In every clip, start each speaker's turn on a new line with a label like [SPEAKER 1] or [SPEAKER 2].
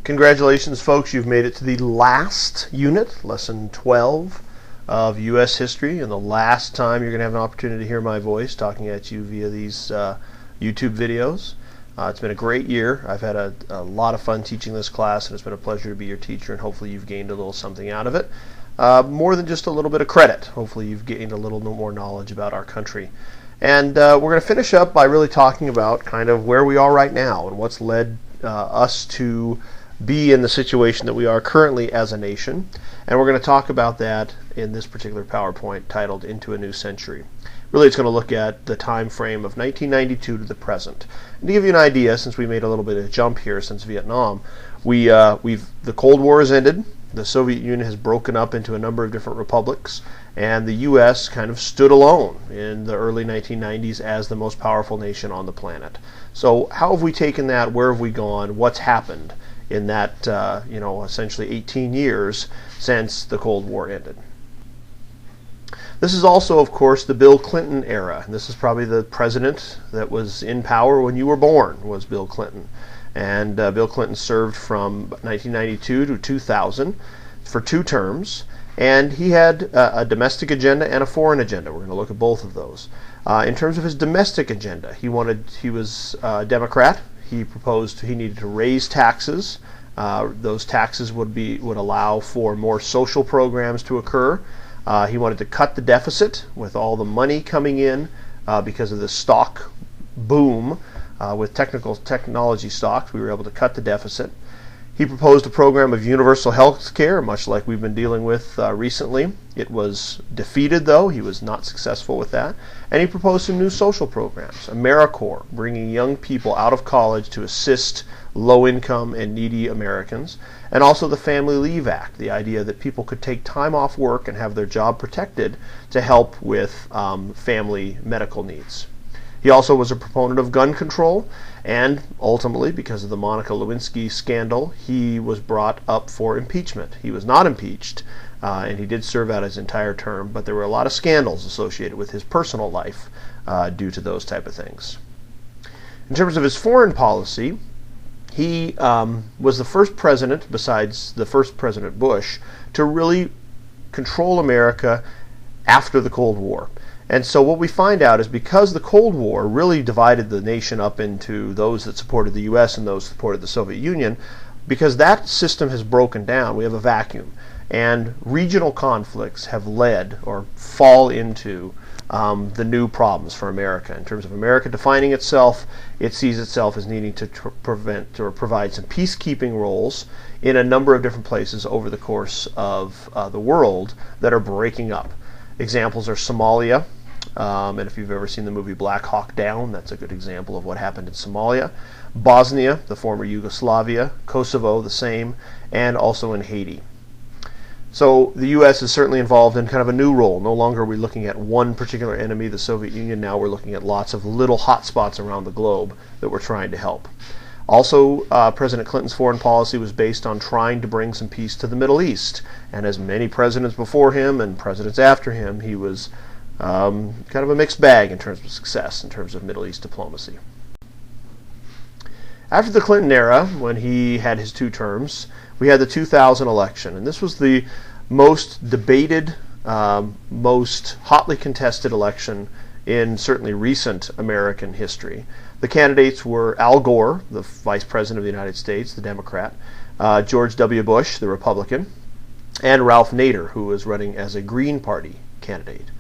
[SPEAKER 1] Congratulations, folks. You've made it to the last unit, lesson 12 of U.S. history, and the last time you're going to have an opportunity to hear my voice talking at you via these YouTube videos. It's been a great year. I've had a lot of fun teaching this class, and it's been a pleasure to be your teacher, and hopefully you've gained a little something out of it. More than just a little bit of credit. Hopefully you've gained a little more knowledge about our country. And we're going to finish up by really talking about kind of where we are right now and what's led us to be in the situation that we are currently as a nation. And we're going to talk about that in this particular PowerPoint titled Into a New Century. Really, it's going to look at the time frame of 1992 to the present. And to give you an idea, since we made a little bit of a jump here since Vietnam, the Cold War has ended. The Soviet Union has broken up into a number of different republics, and the U.S. kind of stood alone in the early 1990s as the most powerful nation on the planet. So how have we taken that? Where have we gone? What's happened in that, essentially 18 years since the Cold War ended? This is also, of course, the Bill Clinton era. This is probably the president that was in power when you were born, was Bill Clinton. And Bill Clinton served from 1992 to 2000 for 2 terms. And he had a domestic agenda and a foreign agenda. We're going to look at both of those. In terms of his domestic agenda, he was a Democrat. He proposed he needed to raise taxes. Those taxes would allow for more social programs to occur. He wanted to cut the deficit with all the money coming in because of the stock boom with technology stocks. We were able to cut the deficit. He proposed a program of universal health care, much like we've been dealing with recently. It was defeated, though. He was not successful with that. And he proposed some new social programs. AmeriCorps, bringing young people out of college to assist low-income and needy Americans. And also the Family Leave Act, the idea that people could take time off work and have their job protected to help with family medical needs. He also was a proponent of gun control, and ultimately, because of the Monica Lewinsky scandal, he was brought up for impeachment. He was not impeached, and he did serve out his entire term, but there were a lot of scandals associated with his personal life due to those type of things. In terms of his foreign policy, he was the first president, besides the first President Bush, to really control America after the Cold War. And so what we find out is because the Cold War really divided the nation up into those that supported the U.S. and those that supported the Soviet Union, because that system has broken down, we have a vacuum. And regional conflicts have led or fall into the new problems for America. In terms of America defining itself, it sees itself as needing to prevent or provide some peacekeeping roles in a number of different places over the course of the world that are breaking up. Examples are Somalia, and if you've ever seen the movie Black Hawk Down, that's a good example of what happened in Somalia. Bosnia, the former Yugoslavia, Kosovo, the same, and also in Haiti. So the U.S. is certainly involved in kind of a new role. No longer are we looking at one particular enemy, the Soviet Union. Now we're looking at lots of little hot spots around the globe that we're trying to help. Also, President Clinton's foreign policy was based on trying to bring some peace to the Middle East. And as many presidents before him and presidents after him, he was kind of a mixed bag in terms of success, in terms of Middle East diplomacy. After the Clinton era, when he had his 2 terms, we had the 2000 election. And this was the most debated, most hotly contested election in certainly recent American history. The candidates were Al Gore, the Vice President of the United States, the Democrat, George W. Bush, the Republican, and Ralph Nader, who was running as a Green Party candidate.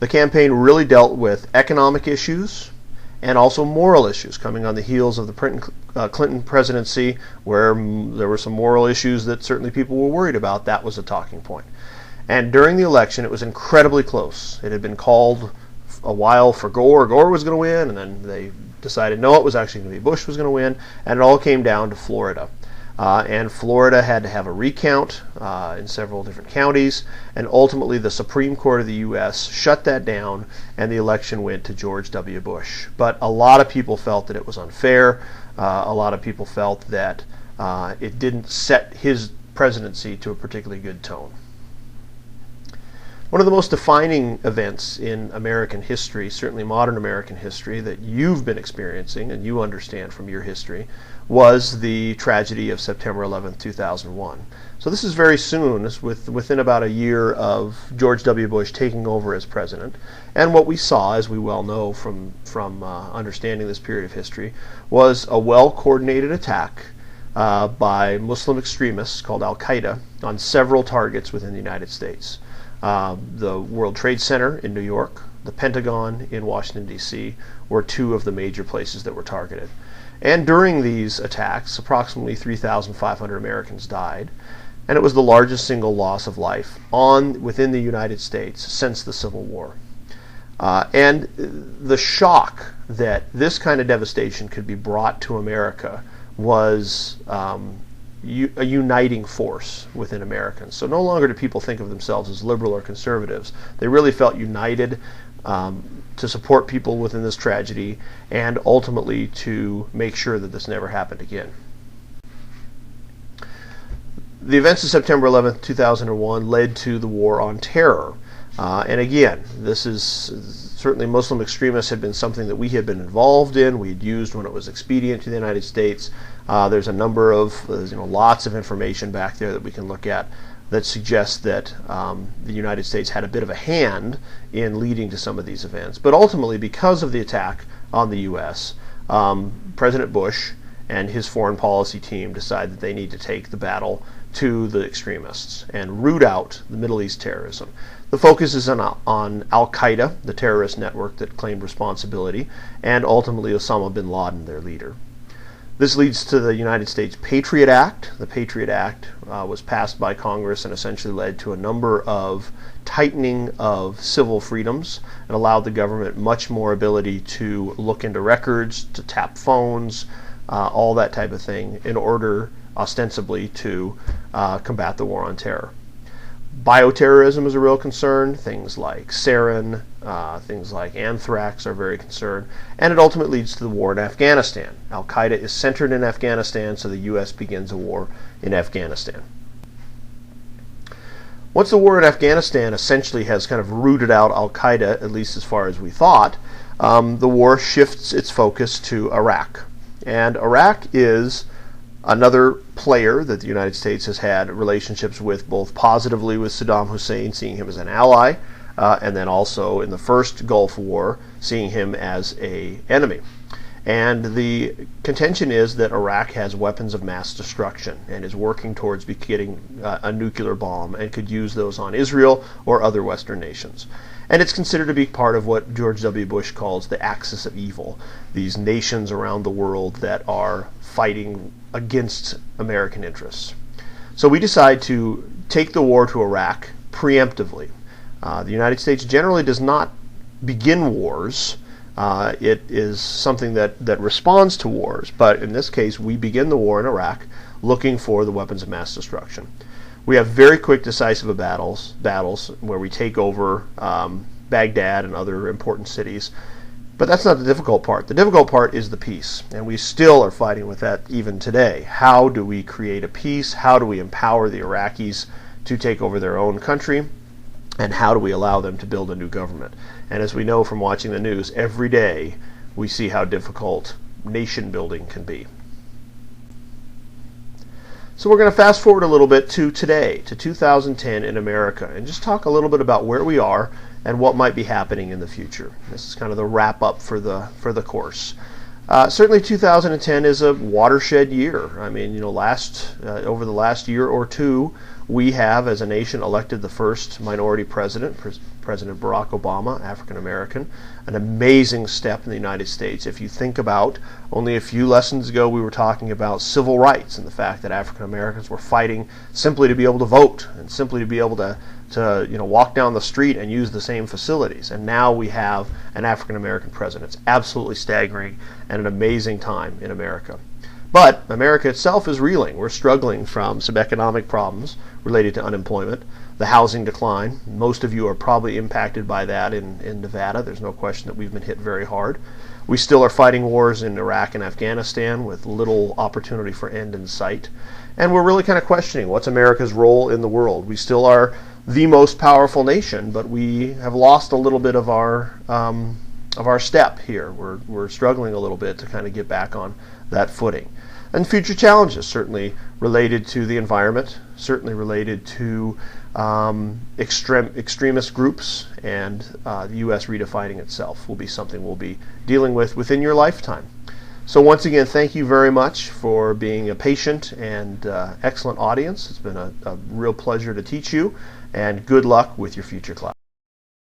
[SPEAKER 1] The campaign really dealt with economic issues and also moral issues, coming on the heels of the Clinton presidency, where there were some moral issues that certainly people were worried about. That was a talking point. And during the election, it was incredibly close. It had been called a while for Gore. Gore was going to win, and then they decided no, it was actually going to be Bush was going to win, and it all came down to Florida. And Florida had to have a recount in several different counties, and ultimately the Supreme Court of the U.S. shut that down, and the election went to George W. Bush. But a lot of people felt that it was unfair. A lot of people felt that it didn't set his presidency to a particularly good tone. One of the most defining events in American history, certainly modern American history, that you've been experiencing and you understand from your history, was the tragedy of September 11th, 2001. So this is very soon, within about a year of George W. Bush taking over as president. And what we saw, as we well know from understanding this period of history, was a well-coordinated attack by Muslim extremists called Al-Qaeda on several targets within the United States. The World Trade Center in New York, the Pentagon in Washington, D.C. were two of the major places that were targeted. And during these attacks, approximately 3,500 Americans died, and it was the largest single loss of life within the United States since the Civil War. And the shock that this kind of devastation could be brought to America was a uniting force within Americans. So no longer do people think of themselves as liberal or conservatives. They really felt united to support people within this tragedy and ultimately to make sure that this never happened again. The events of September 11th, 2001 led to the War on Terror. And again, this is certainly Muslim extremists had been something that we had been involved in. We had used when it was expedient to the United States. There's a number of, lots of information back there that we can look at that suggests that the United States had a bit of a hand in leading to some of these events. But ultimately, because of the attack on the U.S., President Bush and his foreign policy team decided that they need to take the battle to the extremists and root out the Middle East terrorism. The focus is on Al-Qaeda, the terrorist network that claimed responsibility, and ultimately Osama bin Laden, their leader. This leads to the United States Patriot Act. The Patriot Act was passed by Congress and essentially led to a number of tightening of civil freedoms and allowed the government much more ability to look into records, to tap phones, all that type of thing in order ostensibly to combat the war on terror. Bioterrorism is a real concern. Things like sarin, things like anthrax are very concerned. And it ultimately leads to the war in Afghanistan. Al-Qaeda is centered in Afghanistan, so the U.S. begins a war in Afghanistan. Once the war in Afghanistan essentially has kind of rooted out Al-Qaeda, at least as far as we thought, the war shifts its focus to Iraq. And Iraq is another player that the United States has had relationships with, both positively with Saddam Hussein, seeing him as an ally, and then also in the first Gulf War, seeing him as an enemy. And the contention is that Iraq has weapons of mass destruction and is working towards getting a nuclear bomb and could use those on Israel or other Western nations. And it's considered to be part of what George W. Bush calls the axis of evil, these nations around the world that are fighting against American interests. So we decide to take the war to Iraq preemptively. The United States generally does not begin wars. It is something that responds to wars, but in this case we begin the war in Iraq looking for the weapons of mass destruction. We have very quick, decisive battles where we take over Baghdad and other important cities. But that's not the difficult part. The difficult part is the peace, and we still are fighting with that even today. How do we create a peace? How do we empower the Iraqis to take over their own country? And how do we allow them to build a new government? And as we know from watching the news, every day we see how difficult nation building can be. So we're going to fast forward a little bit to today, to 2010 in America, and just talk a little bit about where we are and what might be happening in the future. This is kind of the wrap up for the course. Certainly 2010 is a watershed year. I mean, over the last year or two, we have, as a nation, elected the first minority president, President Barack Obama, African American, an amazing step in the United States. If you think about, only a few lessons ago we were talking about civil rights and the fact that African Americans were fighting simply to be able to vote and simply to be able to walk down the street and use the same facilities. And now we have an African American president. It's absolutely staggering and an amazing time in America. But America itself is reeling. We're struggling from some economic problems related to unemployment, the housing decline. Most of you are probably impacted by that in Nevada. There's no question that we've been hit very hard. We still are fighting wars in Iraq and Afghanistan with little opportunity for end in sight. And we're really kind of questioning what's America's role in the world. We still are the most powerful nation, but we have lost a little bit of our step here. We're struggling a little bit to kind of get back on that footing. And future challenges, certainly related to the environment, certainly related to extremist groups, and the U.S. redefining itself will be something we'll be dealing with within your lifetime. So once again, thank you very much for being a patient and excellent audience. It's been a real pleasure to teach you, and good luck with your future class.